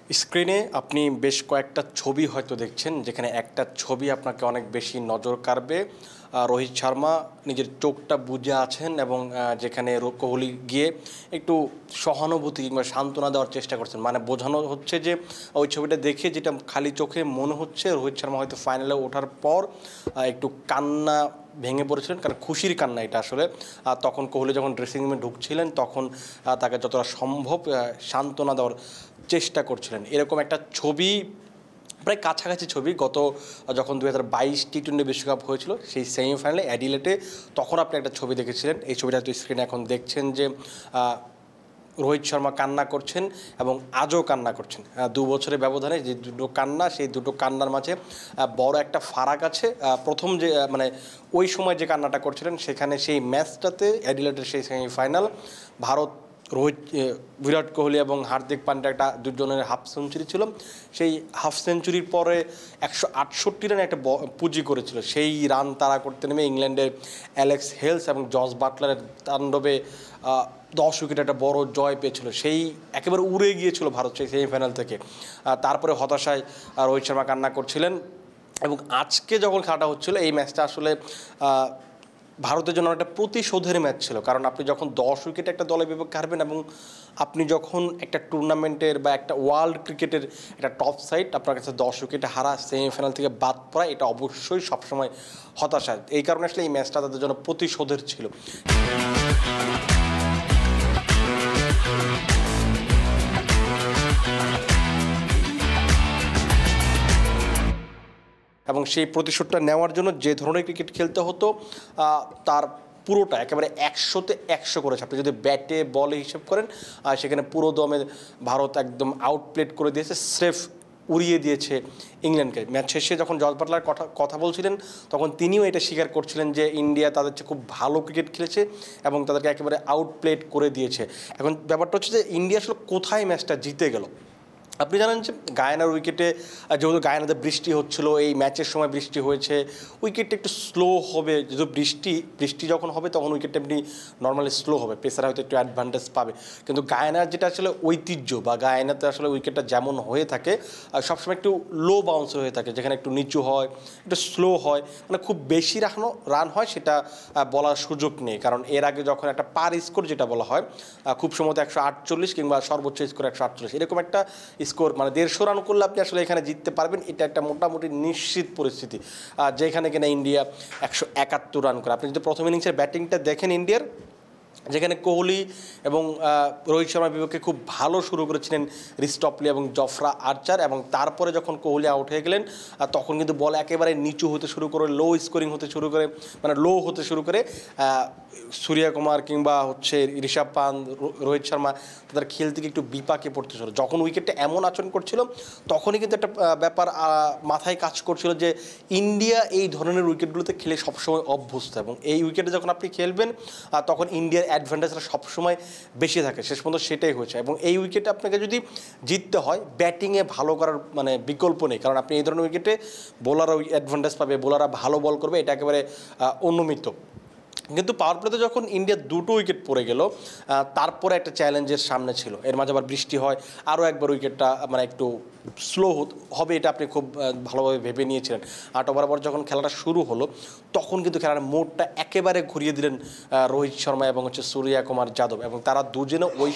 স্ক্রিনে আপনি বেশ কয়েকটা ছবি হয়তো দেখছেন, যেখানে একটা ছবি আপনাকে অনেক বেশি নজর কাড়বে। রোহিত শর্মা নিজের চোখটা বুজে আছেন এবং যেখানে কোহলি গিয়ে একটু সহানুভূতি কিংবা সান্ত্বনা দেওয়ার চেষ্টা করছেন। মানে বোঝানো হচ্ছে যে ওই ছবিটা দেখে যেটা খালি চোখে মনে হচ্ছে, রোহিত শর্মা হয়তো ফাইনালে ওঠার পর একটু কান্না ভেঙে পড়েছিলেন, কারণ খুশির কান্না এটা আসলে। তখন কোহলি যখন ড্রেসিং রুমে ঢুকছিলেন তখন তাকে যতটা সম্ভব সান্ত্বনা দেওয়ার চেষ্টা করছিলেন। এরকম একটা ছবি, প্রায় কাছাকাছি ছবি, গত যখন 2022 টি-20 বিশ্বকাপ হয়েছিল সেই সেমিফাইনালে অ্যাডিলেটে, তখন আপনি একটা ছবি দেখেছিলেন। এই ছবিটা তো স্ক্রিনে এখন দেখছেন যে রোহিত শর্মা কান্না করছেন এবং আজও কান্না করছেন। 2 বছরের ব্যবধানে যে দুটো কান্না, সেই দুটো কান্নার মাঝে বড় একটা ফারাক আছে। প্রথম যে মানে ওই সময় যে কান্নাটা করছিলেন, সেখানে সেই ম্যাচটাতে অ্যাডিলেটের সেই সেমিফাইনাল, ভারত বিরাট কোহলি এবং হার্দিক পান্ডিয়া একটা দুজনের হাফ সেঞ্চুরি ছিল। সেই হাফ সেঞ্চুরির পরে 168 রানে একটা পুঁজি করেছিল। সেই রান তাড়া করতে নেমে ইংল্যান্ডের অ্যালেক্স হেলস এবং জস বাটলারের তাণ্ডবে 10 উইকেট একটা বড় জয় পেয়েছিল। সেই একেবারে উড়ে গিয়েছিল ভারত সেই সেমিফাইনাল থেকে। তারপরে হতাশায় রোহিত শর্মা কান্না করছিলেন। এবং আজকে যখন খেলাটা হচ্ছিল, এই ম্যাচটা আসলে ভারতের জন্য একটা প্রতিশোধের ম্যাচ ছিল। কারণ আপনি যখন 10 উইকেটে একটা দলের বিপক্ষে হারবেন এবং আপনি যখন একটা টুর্নামেন্টের বা একটা ওয়ার্ল্ড ক্রিকেটের একটা টপ সাইড আপনার কাছে 10 উইকেটে হারা, সেমিফাইনাল থেকে বাদ পড়া, এটা অবশ্যই সবসময় হতাশা। এই কারণে আসলে এই ম্যাচটা তাদের জন্য প্রতিশোধের ছিল। এবং সেই প্রতিশোধটা নেওয়ার জন্য যে ধরনের ক্রিকেট খেলতে হতো, তার পুরোটা একেবারে 100-তে 100 করেছে। আপনি যদি ব্যাটে বলে হিসেব করেন, সেখানে পুরো দমে ভারত একদম আউটপ্লেড করে দিয়েছে, স্রেফ উড়িয়ে দিয়েছে ইংল্যান্ডকে। ম্যাচ শেষে যখন জস বাটলার কথা বলছিলেন, তখন তিনিও এটা স্বীকার করছিলেন যে ইন্ডিয়া তাদের চেয়ে খুব ভালো ক্রিকেট খেলেছে এবং তাদেরকে একেবারে আউটপ্লেড করে দিয়েছে। এখন ব্যাপারটা হচ্ছে যে ইন্ডিয়া আসলে কোথায় ম্যাচটা জিতে গেল। আপনি জানেন যে গায়ানার উইকেটে, যেহেতু গায়ানাতে বৃষ্টি হচ্ছিল, এই ম্যাচের সময় বৃষ্টি হয়েছে, উইকেটটা একটু স্লো হবে। যেহেতু বৃষ্টি যখন হবে তখন উইকেটটা এমনি নর্মালি স্লো হবে, পেসার হয়তো একটু অ্যাডভান্টেজ পাবে। কিন্তু গায়ানার যেটা আসলে ঐতিহ্য, বা গায়ানাতে আসলে উইকেটটা যেমন হয়ে থাকে সবসময় একটু লো বাউন্সার হয়ে থাকে, যেখানে একটু নিচু হয়, একটু স্লো হয়, মানে খুব বেশি রান হয় সেটা বলার সুযোগ নেই। কারণ এর আগে যখন একটা পার স্কোর যেটা বলা হয়, খুব সম্ভবত 148 কিংবা সর্বোচ্চ স্কোর 148, এরকম একটা স্কোর, মানে 150 রান করলে আপনি আসলে এখানে জিততে পারবেন, এটা একটা মোটামুটি নিশ্চিত পরিস্থিতি। যেখানে কিনা ইন্ডিয়া 171 রান করে। আপনি যদি প্রথম ইনিংসের ব্যাটিংটা দেখেন ইন্ডিয়ার, যেখানে কোহলি এবং রোহিত শর্মার বিপক্ষে খুব ভালো শুরু করেছিলেন রিস্টপলি এবং জফরা আর্চার, এবং তারপরে যখন কোহলি আউট হয়ে গেলেন তখন কিন্তু বল একেবারে নিচু হতে শুরু করে, লো স্কোরিং হতে শুরু করে, মানে লো হতে শুরু করে। সূর্যকুমার কিংবা হচ্ছে ঋষভ পান্ত, রোহিত শর্মা, তাদের খেল থেকে একটু বিপাকে পড়তে শুরু। যখন উইকেটটা এমন আচরণ করছিল, তখনই কিন্তু একটা ব্যাপার মাথায় কাজ করছিল যে ইন্ডিয়া এই ধরনের উইকেটগুলোতে খেলে সবসময় অভ্যস্ত, এবং এই উইকেটে যখন আপনি খেলবেন তখন ইন্ডিয়ার অ্যাডভান্টেজটা সবসময় বেশি থাকে। শেষ পর্যন্ত সেটাই হয়েছে। এবং এই উইকেটে আপনাকে যদি জিততে হয়, ব্যাটিংয়ে ভালো করার মানে বিকল্প নেই। কারণ আপনি এই ধরনের উইকেটে বোলাররা অ্যাডভান্টেজ পাবে, বোলাররা ভালো বল করবে, এটা একেবারে অনুমিত। কিন্তু পাওয়ার প্লেতে যখন ইন্ডিয়া 2টো উইকেট পড়ে গেল, তারপরে একটা চ্যালেঞ্জের সামনে ছিল। এর মাঝে আবার বৃষ্টি হয়, আরও একবার উইকেটটা মানে একটু স্লো হবে, এটা আপনি খুব ভালোভাবে ভেবে নিয়েছিলেন। 8 ওভার পর যখন খেলাটা শুরু হলো, তখন কিন্তু খেলার মোড়টা একেবারে ঘুরিয়ে দিলেন রোহিত শর্মা এবং হচ্ছে সূর্যকুমার যাদব। এবং তারা দুজনে ওই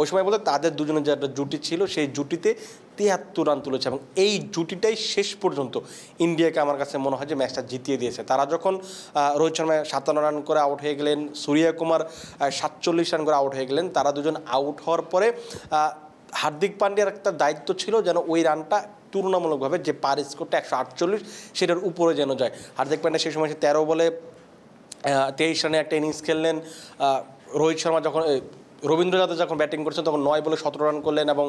সময় বলতে তাদের দুজনের যে একটা জুটি ছিল, সেই জুটিতে 73 রান তুলেছে। এবং এই জুটিটাই শেষ পর্যন্ত ইন্ডিয়াকে আমার কাছে মনে হয় যে ম্যাচটা জিতিয়ে দিয়েছে। তারা যখন রোহিত শর্মা 57 রান করে আউট হয়ে গেলেন, সূর্যকুমার 47 রান করে আউট হয়ে গেলেন, তারা দুজন আউট হওয়ার পরে হার্দিক পান্ডিয়ার একটা দায়িত্ব ছিল যেন ওই রানটা তুলনামূলকভাবে যে পার স্কোরটা 148, সেটার উপরে যেন যায়। হার্দিক পান্ডিয়া সেই সময় 13 বলে 23 রানে একটা ইনিংস খেললেন। রোহিত শর্মা যখন রবীন্দ্র জাদেজা যখন ব্যাটিং করছেন তখন 9 বলে 17 রান করলেন, এবং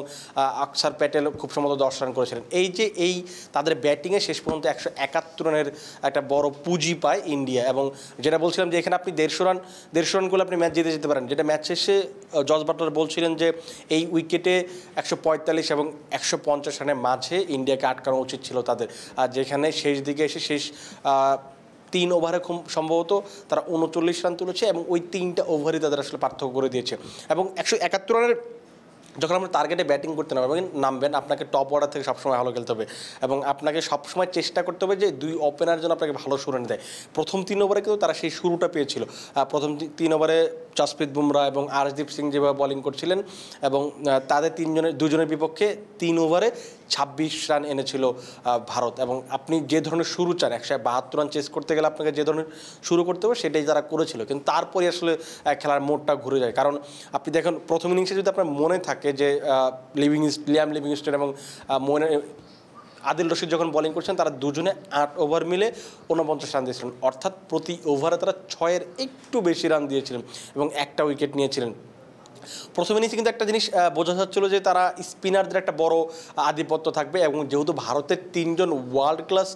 অক্ষর প্যাটেল খুব সম্ভবত 10 রান করেছিলেন। এই তাদের ব্যাটিংয়ে শেষ পর্যন্ত 171 রানের একটা বড় পুঁজি পায় ইন্ডিয়া। এবং যেটা বলছিলাম যে এখানে আপনি 150 রান করলে আপনি ম্যাচ জিতে যেতে পারেন, যেটা ম্যাচ শেষে জস বাটলার বলছিলেন যে এই উইকেটে 145 এবং 150 রানের মাঝে ইন্ডিয়াকে আটকানো উচিত ছিল তাদের। আর যেখানে শেষ দিকে এসে শেষ 3 ওভারে খুব সম্ভবত তারা 39 রান তুলেছে, এবং ওই 3টা ওভারই তাদের আসলে পার্থক্য করে দিয়েছে। এবং 171 রানের যখন আপনি টার্গেটে ব্যাটিং করতে নামবেন আপনাকে টপ অর্ডার থেকে সবসময় ভালো খেলতে হবে এবং আপনাকে সবসময় চেষ্টা করতে হবে যে দুই ওপেনার যেন আপনাকে ভালো শুরু এনে দেয়। প্রথম 3 ওভারে কিন্তু তারা সেই শুরুটা পেয়েছিল। প্রথম 3 ওভারে জসপ্রীত বুমরা এবং আরশদীপ সিং যেভাবে বোলিং করছিলেন এবং তাদের দুজনের বিপক্ষে 3 ওভারে 26 রান এনেছিল ভারত। এবং আপনি যে ধরনের শুরু চান 172 রান চেস করতে গেলে আপনাকে যে ধরনের শুরু করতে হবে সেটাই তারা করেছিল, কিন্তু তারপরে আসলে খেলার মোড়টা ঘুরে যায়। কারণ আপনি দেখেন প্রথম ইনিংসে যদি আপনার মনে থাকে যে লিয়াম লিভিংস্টোন এবং আদিল রশিদ যখন বোলিং করছেন তারা দুজনে 8 ওভার মিলে 49 রান দিয়েছিলেন, অর্থাৎ প্রতি ওভারে তারা 6-এর একটু বেশি রান দিয়েছিলেন এবং একটা উইকেট নিয়েছিলেন। প্রথম ইনিংসে কিন্তু একটা জিনিস বোঝা যাচ্ছিল যে তারা স্পিনারদের একটা বড় আধিপত্য থাকবে এবং যেহেতু ভারতের 3 জন ওয়ার্ল্ড ক্লাস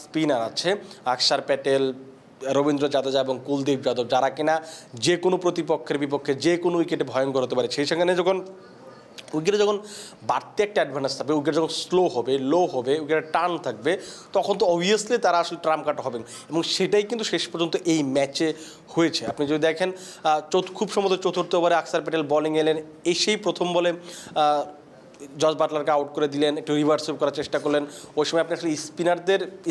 স্পিনার আছে, অক্ষর প্যাটেল, রবীন্দ্র জাদেজা এবং কুলদীপ যাদব, যারা কিনা যে কোনো প্রতিপক্ষের বিপক্ষে যে কোনো উইকেটে ভয়ঙ্কর হতে পারে, সেই সঙ্গে যখন উইকেটে যখন বাড়তে একটা অ্যাডভান্টেজ থাকবে, উইকেট যখন স্লো হবে, লো হবে, উইকেটের টার্ন থাকবে, তখন তো অবভিয়াসলি তারা আসলে ট্রাম কাটা হবেন এবং সেটাই কিন্তু শেষ পর্যন্ত এই ম্যাচে হয়েছে। আপনি যদি দেখেন খুব সম্ভবত চতুর্থ ওভারে অক্ষর প্যাটেল বোলিং এলেন, এসেই প্রথম বলে জস বাটলারকে আউট করে দিলেন, একটু রিভার্স সুইপ করার চেষ্টা করলেন। ওই সময় আপনি আসলে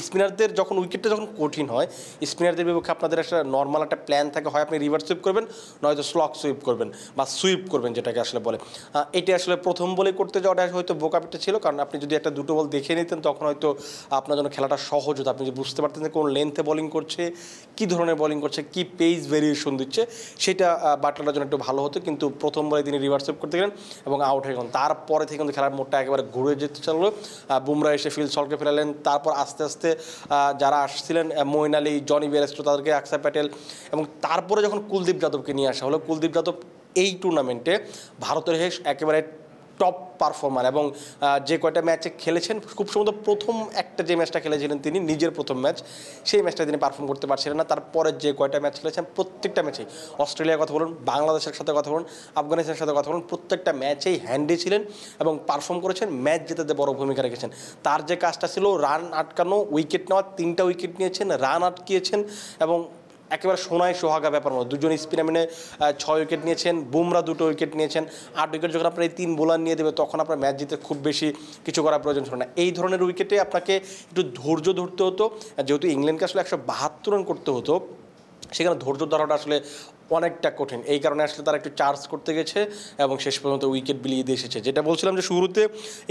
স্পিনারদের যখন উইকেটটা যখন কঠিন হয়, স্পিনারদের বিপক্ষে আপনাদের একটা নর্মাল একটা প্ল্যান থাকে, হয় আপনি রিভার্স সুইপ করবেন নয়তো স্লক সুইপ করবেন বা সুইপ করবেন যেটাকে আসলে বলে। এটি আসলে প্রথম বলে করতে যাওয়াটা হয়তো বোকাপিটা ছিল, কারণ আপনি যদি একটা দুটো বল দেখে নিতেন তখন হয়তো আপনার জন্য খেলাটা সহজ হতো। আপনি যদি বুঝতে পারতেন যে কোন লেন্থে বোলিং করছে, কী ধরনের বোলিং করছে, কী পেস ভেরিয়েশন দিচ্ছে, সেটা বাটলারের জন্য একটু ভালো হতো। কিন্তু প্রথম বলে তিনি রিভার্স সুইপ করতে গেলেন এবং আউট হয়ে গেলেন। তারপরে থেকে কিন্তু খেলার মোড়টা একেবারে ঘুরে যেতে চাইল। বুমরা এসে ফিল সলকে ফেরালেন, তারপর আস্তে আস্তে যারা আসছিলেন মঈন আলী, জনি বেয়ারস্টো, তাদেরকে অক্ষর প্যাটেল এবং তারপরে যখন কুলদীপ যাদবকে নিয়ে আসা হলো, কুলদীপ যাদব এই টুর্নামেন্টে ভারতের হয়ে একেবারে টপ পারফর্মার এবং যে কয়টা ম্যাচে খেলেছেন, খুব সম্ভবত প্রথম একটা যে ম্যাচটা খেলেছিলেন তিনি নিজের প্রথম ম্যাচ, সেই ম্যাচটা তিনি পারফর্ম করতে পারছিলেন না। তারপরে যে কয়টা ম্যাচ খেলেছেন প্রত্যেকটা ম্যাচেই, অস্ট্রেলিয়ার কথা বলুন, বাংলাদেশের সাথে কথা বলুন, আফগানিস্তানের সাথে কথা বলুন, প্রত্যেকটা ম্যাচেই হ্যান্ডি ছিলেন এবং পারফর্ম করেছেন, ম্যাচ জেতাতে বড় ভূমিকা রেখেছেন। তার যে কাজটা ছিল রান আটকানো, উইকেট নেওয়া, 3টা উইকেট নিয়েছেন, রান আটকিয়েছেন এবং একেবারে সোনায় সোহাগা ব্যাপার মতো দুজন স্পিনার মিলে 6 উইকেট নিয়েছেন, বুমরা 2টো উইকেট নিয়েছেন। 8 উইকেট যখন আপনার এই 3 বোলার নিয়ে দেবে তখন আপনার ম্যাচ জিতে খুব বেশি কিছু করার প্রয়োজন ছিল না। এই ধরনের উইকেটে আপনাকে একটু ধৈর্য ধরতে হতো, যেহেতু ইংল্যান্ডকে আসলে 172 রান করতে হতো, সেখানে ধৈর্য ধরাটা আসলে অনেকটা কঠিন। এই কারণে আসলে তারা একটু চার্জ করতে গেছে এবং শেষ পর্যন্ত উইকেট বিলিয়ে দিয়ে এসেছে। যেটা বলছিলাম যে শুরুতে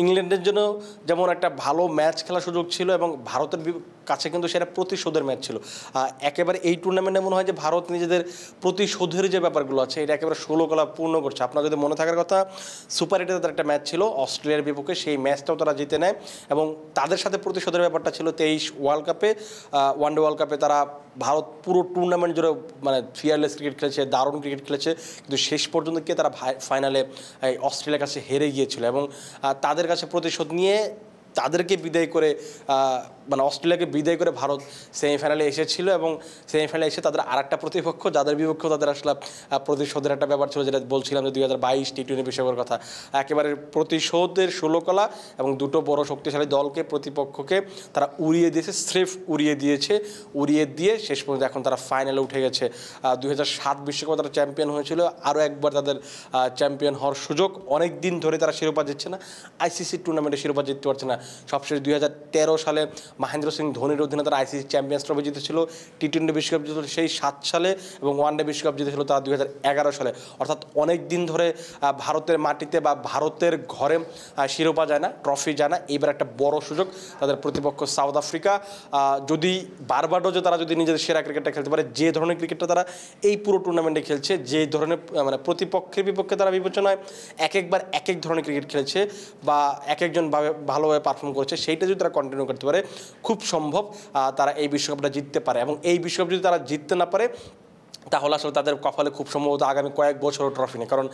ইংল্যান্ডের জন্য যেমন একটা ভালো ম্যাচ খেলার সুযোগ ছিল এবং ভারতের কাছে কিন্তু সেটা প্রতিশোধের ম্যাচ ছিল। একেবারে এই টুর্নামেন্টে মনে হয় যে ভারত নিজেদের প্রতিশোধের যে ব্যাপারগুলো আছে এটা একেবারে 16 কলা পূর্ণ করছে। আপনার যদি মনে থাকার কথা, সুপার 8-এ তাদের একটা ম্যাচ ছিল অস্ট্রেলিয়ার বিপক্ষে, সেই ম্যাচটাও তারা জিতে নেয় এবং তাদের সাথে প্রতিশোধের ব্যাপারটা ছিল 23 ওয়ার্ল্ড কাপে, ওয়ানডে ওয়ার্ল্ড কাপে তারা ভারত পুরো টুর্নামেন্ট জুড়ে মানে ফিয়ারলেস ক্রিকেট খেলেছে, দারুণ ক্রিকেট খেলেছে, কিন্তু শেষ পর্যন্ত গিয়ে তারা ফাইনালে অস্ট্রেলিয়ার কাছে হেরে গিয়েছিল এবং তাদের কাছে প্রতিশোধ নিয়ে তাদেরকে বিদায় করে মানে অস্ট্রেলিয়াকে বিদায় করে ভারত সেমিফাইনালে এসেছিল এবং সেমিফাইনালে এসে তাদের আরেকটা প্রতিপক্ষ যাদের বিপক্ষে তাদের আসলে প্রতিশোধের একটা ব্যাপার ছিল, যেটা বলছিলাম যে 2022 টি20 বিশ্বকাপের কথা, একেবারে প্রতিশোধের 16 কলা এবং দুটো বড় শক্তিশালী দলকে প্রতিপক্ষকে তারা উড়িয়ে দিয়েছে, স্রেফ উড়িয়ে দিয়েছে, উড়িয়ে দিয়ে শেষ পর্যন্ত এখন তারা ফাইনালে উঠে গেছে। 2007 বিশ্বকাপে তারা চ্যাম্পিয়ন হয়েছিল, আরও একবার তাদের চ্যাম্পিয়ন হওয়ার সুযোগ। অনেক দিন ধরে তারা শিরোপা জিতছে না, আইসিসি টুর্নামেন্টে শিরোপা জিততে পারছে না। সবশেষ 2013 সালে মহেন্দ্র সিং ধোনির অধীনে তারা আইসিসি চ্যাম্পিয়ন্স ট্রফি জিতেছিল, টি20 বিশ্বকাপ জিতেছিল সেই 7 সালে এবং ওয়ানডে বিশ্বকাপ জিতেছিল তারা 2011 সালে। অর্থাৎ অনেক দিন ধরে ভারতের মাটিতে বা ভারতের ঘরে শিরোপা যায় না, ট্রফি যায় না। এইবার একটা বড় সুযোগ, তাদের প্রতিপক্ষ সাউথ আফ্রিকা। যদি বারবাডোজে তারা যদি নিজেদের সেরা ক্রিকেটটা খেলতে পারে, যে ধরনের ক্রিকেটটা তারা এই পুরো টুর্নামেন্টে খেলছে, যে ধরনের মানে প্রতিপক্ষের বিপক্ষে তারা বিবেচনায় এক একবার এক এক ধরনের ক্রিকেট খেলছে বা এক একজন ভালোভাবে পারফর্ম করছে, সেইটা যদি তারা কন্টিনিউ করতে পারে খুব সম্ভব তারা এই বিশ্বকাপটা জিততে পারে। এবং এই বিশ্বকাপ যদি তারা জিততে না পারে তাহলে আসলে তাদের কপালে খুব সম্ভবত আগামী কয়েক বছরও ট্রফি নেই, কারণ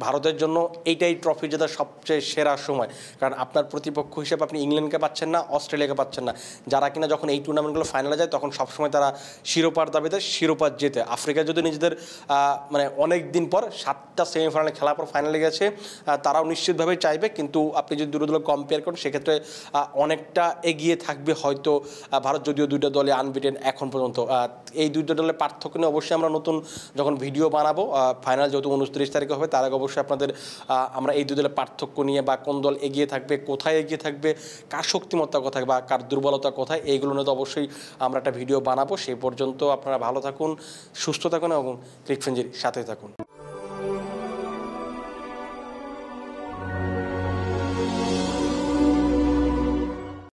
ভারতের জন্য এইটাই ট্রফি জেতার সবচেয়ে সেরা সময়। কারণ আপনার প্রতিপক্ষ হিসেবে আপনি ইংল্যান্ডকে পাচ্ছেন না, অস্ট্রেলিয়াকে পাচ্ছেন না, যারা কিনা যখন এই টুর্নামেন্টগুলো ফাইনালে যায় তখন সবসময় তারা শিরোপার দাবিতে শিরোপা জেতে। আফ্রিকা যদি নিজেদের মানে অনেক দিন পর 7টা সেমিফাইনালে খেলার পর ফাইনালে গেছে, তারাও নিশ্চিতভাবেই চাইবে, কিন্তু আপনি যদি দুটো দল কম্পেয়ার করেন সেক্ষেত্রে অনেকটা এগিয়ে থাকবে হয়তো ভারত, যদিও দুইটা দলে আনবিটেন এখন পর্যন্ত। এই দুইটা দলের পার্থক্য নিয়ে অবশ্যই আমরা নতুন যখন ভিডিও বানাবো, ফাইনাল যেহেতু 29 তারিখে হবে, তার আগে অবশ্যই আপনাদের আমরা এই দুই দলের পার্থক্য নিয়ে বা কোন দল এগিয়ে থাকবে, কোথায় এগিয়ে থাকবে, কার শক্তিমত্তা কোথায় বা কার দুর্বলতা কোথায়, এইগুলো নিয়ে তো অবশ্যই আমরা একটা ভিডিও বানাবো। সেই পর্যন্ত আপনারা ভালো থাকুন, সুস্থ থাকুন এবং ক্রিক ফ্রেঞ্জির সাথে থাকুন।